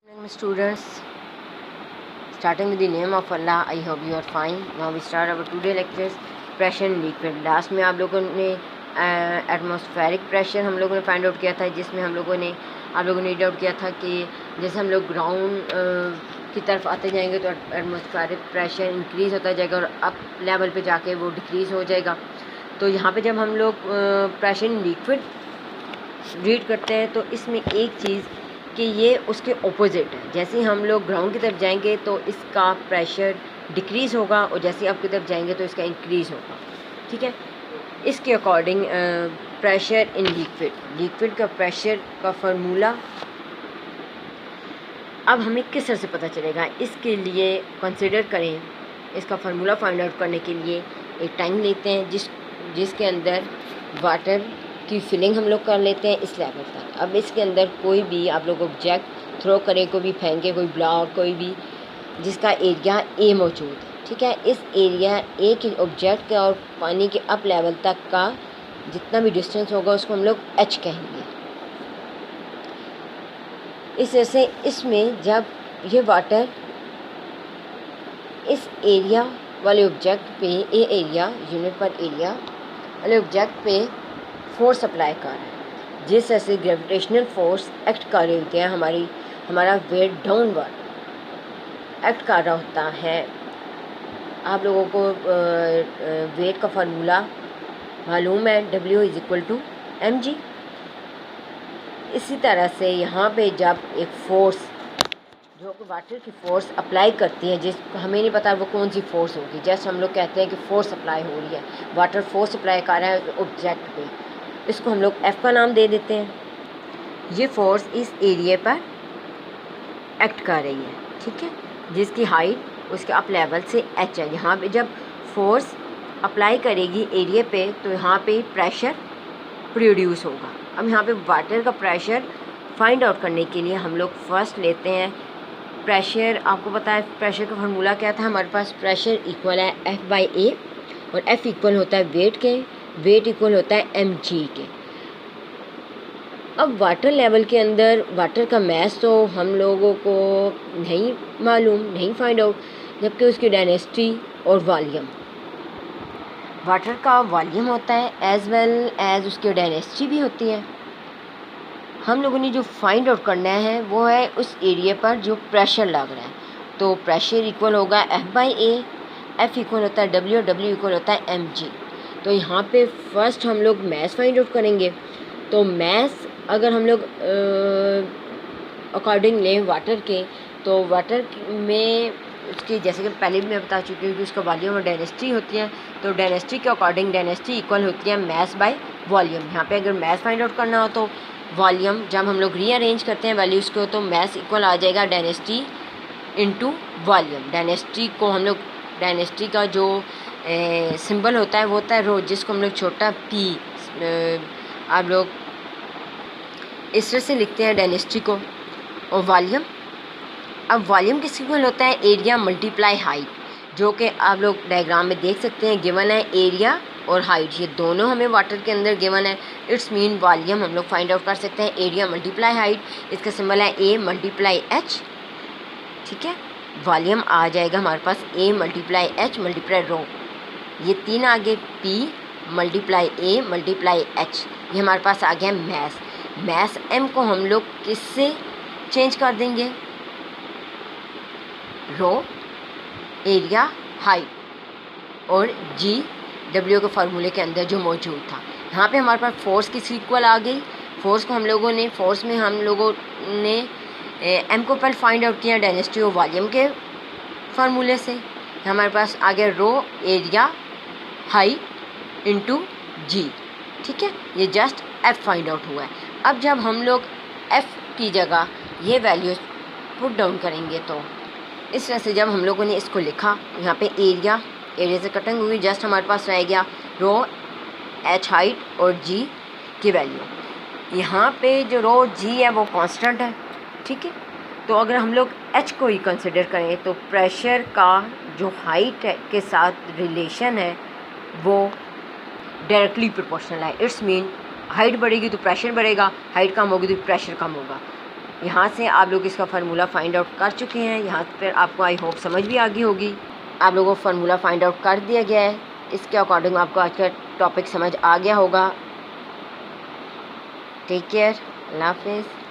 Morning, students. Starting with the name of Allah, I hope you are fine. Now we start our today lectures. Pressure in liquid. Last में आप लोगों ने atmospheric pressure हम लोगों ने find out किया था, जिसमें आप लोगों ने रीड आउट किया था कि जैसे हम लोग ग्राउंड की तरफ आते जाएंगे तो एटमॉस्फेरिक प्रेशर इंक्रीज़ होता जाएगा और अप लेवल पे जाके वो डिक्रीज़ हो जाएगा। तो यहाँ पे जब हम लोग प्रेशर इन लिक्विड रीड करते हैं तो इसमें एक चीज़ कि ये उसके ऑपोजिट है। जैसे हम लोग ग्राउंड की तरफ जाएंगे तो इसका प्रेशर डिक्रीज़ होगा और जैसे आप की तरफ जाएंगे तो इसका इंक्रीज़ होगा। ठीक है, इसके अकॉर्डिंग प्रेशर इन लिक्विड का प्रेशर का फार्मूला अब हमें किस तरह से पता चलेगा, इसके लिए कंसिडर करें। इसका फार्मूला फाइंड आउट करने के लिए एक टैंक लेते हैं जिसके अंदर वाटर की फिलिंग हम लोग कर लेते हैं इस लेवल तक। अब इसके अंदर कोई भी आप लोग ऑब्जेक्ट थ्रो करें, कोई भी फेंके, कोई ब्लॉक, कोई भी जिसका एरिया ए मौजूद है। ठीक है, इस एरिया ए के ऑब्जेक्ट के और पानी के अप लेवल तक का जितना भी डिस्टेंस होगा उसको हम लोग एच कहेंगे। इस वजह से इसमें जब ये वाटर इस एरिया वाले ऑब्जेक्ट पे एरिया यूनिट पर एरिया वाले ऑब्जेक्ट पे फोर्स अप्लाई कर रहा है, जिस तरह से ग्रेविटेशनल फोर्स एक्ट कर रहे होते हैं, हमारा वेट डाउनवर्ड एक्ट कर रहा होता है। आप लोगों को वेट का फार्मूला मालूम है, W = mg। इसी तरह से यहाँ पे जब एक फोर्स जो कि वाटर की फोर्स अप्लाई करती है, जिस हमें नहीं पता वो कौन सी फोर्स होगी, जैसे हम लोग कहते हैं कि फोर्स अप्लाई हो रही है, वाटर फोर्स अप्लाई कर रहा है ऑब्जेक्ट पे, इसको हम लोग F का नाम दे देते हैं। ये फोर्स इस एरिया पर एक्ट कर रही है। ठीक है, जिसकी हाइट उसके अप लेवल से h है। यहाँ पे जब फोर्स अप्लाई करेगी एरिया पे तो यहाँ पे प्रेशर प्रोड्यूस होगा। अब यहाँ पे वाटर का प्रेशर फाइंड आउट करने के लिए हम लोग फर्स्ट लेते हैं प्रेशर। आपको पता है प्रेशर का फार्मूला क्या था, हमारे पास प्रेशर इक्वल है F/A और F इक्वल होता है वेट के, वेट इक्वल होता है mg के। अब वाटर लेवल के अंदर वाटर का मैस तो हम लोगों को नहीं मालूम, नहीं फाइंड आउट, जबकि उसकी डेंसिटी और वॉल्यूम, वाटर का वॉल्यूम होता है एज वेल एज उसकी डेंसिटी भी होती है। हम लोगों ने जो फाइंड आउट करना है वो है उस एरिया पर जो प्रेशर लग रहा है। तो प्रेशर इक्वल होगा F/A, F इक्वल होता है W और W इक्वल होता है mg। तो यहाँ पे फर्स्ट हम लोग मैस फाइंड आउट करेंगे। तो मैस अगर हम लोग अकॉर्डिंग लें वाटर के, तो वाटर में उसकी जैसे कि पहले भी मैं बता चुकी हूँ कि उसका वॉल्यूम और डेंसिटी होती है। तो डेंसिटी के अकॉर्डिंग डेंसिटी इक्वल होती है मैस बाय वॉल्यूम। यहाँ पे अगर मैस फाइंड आउट करना हो तो वॉल्यूम जब हम लोग रीअरेंज करते हैं वैल्यूज़ को तो मैस इक्वल आ जाएगा डेंसिटी इनटू वॉल्यूम। डेंसिटी को हम लोग डेंसिटी का जो सिंबल होता है वो होता है रो, जिसको हम लोग छोटा p आप लोग इस तरह से लिखते हैं डेंसिटी को। और वॉल्यूम, अब वॉल्यूम किस इक्वल होता है एरिया मल्टीप्लाई हाइट, जो कि आप लोग डायग्राम में देख सकते हैं गिवन है एरिया और हाइट, ये दोनों हमें वाटर के अंदर गिवन है। इट्स मीन वॉल्यूम हम लोग फाइंड आउट कर सकते हैं एरिया मल्टीप्लाई हाइट, इसका सिंबल है A × H। ठीक है, वॉल्यूम आ जाएगा हमारे पास A × H × रो, ये तीन आगे P × A × H, ये हमारे पास आ गया मैस। मैस M को हम लोग किससे चेंज कर देंगे, रो, एरिया, हाइट और G W के फार्मूले के अंदर जो मौजूद था। यहाँ पे हमारे पास फोर्स किस इक्वल आ गई, फोर्स को हम लोगों ने M को पहले फाइंड आउट किया डेंसिटी और वॉल्यूम के फार्मूले से। हमारे पास आ गया रो, एरिया, हाइट इनटू G। ठीक है, ये जस्ट F फाइंड आउट हुआ है। अब जब हम लोग F की जगह ये वैल्यूज पुट डाउन करेंगे तो इस तरह से जब हम लोगों ने इसको लिखा, यहाँ पे एरिया से कटिंग हुई, जस्ट हमारे पास रह गया रो, H हाइट और G की वैल्यू। यहाँ पे जो रो G है वो कांस्टेंट है। ठीक है, तो अगर हम लोग H को ही कंसिडर करें तो प्रेशर का जो हाइट है के साथ रिलेशन है वो डायरेक्टली प्रोपोर्शनल है। इट्स मीन हाइट बढ़ेगी तो प्रेशर बढ़ेगा, हाइट कम होगी तो प्रेशर कम होगा। यहाँ से आप लोग इसका फार्मूला फाइंड आउट कर चुके हैं। यहाँ पर आपको आई होप समझ भी आ गई होगी। आप लोगों को फार्मूला फाइंड आउट कर दिया गया है। इसके अकॉर्डिंग आपको आज का टॉपिक समझ आ गया होगा। टेक केयर, अल्लाह हाफिज़।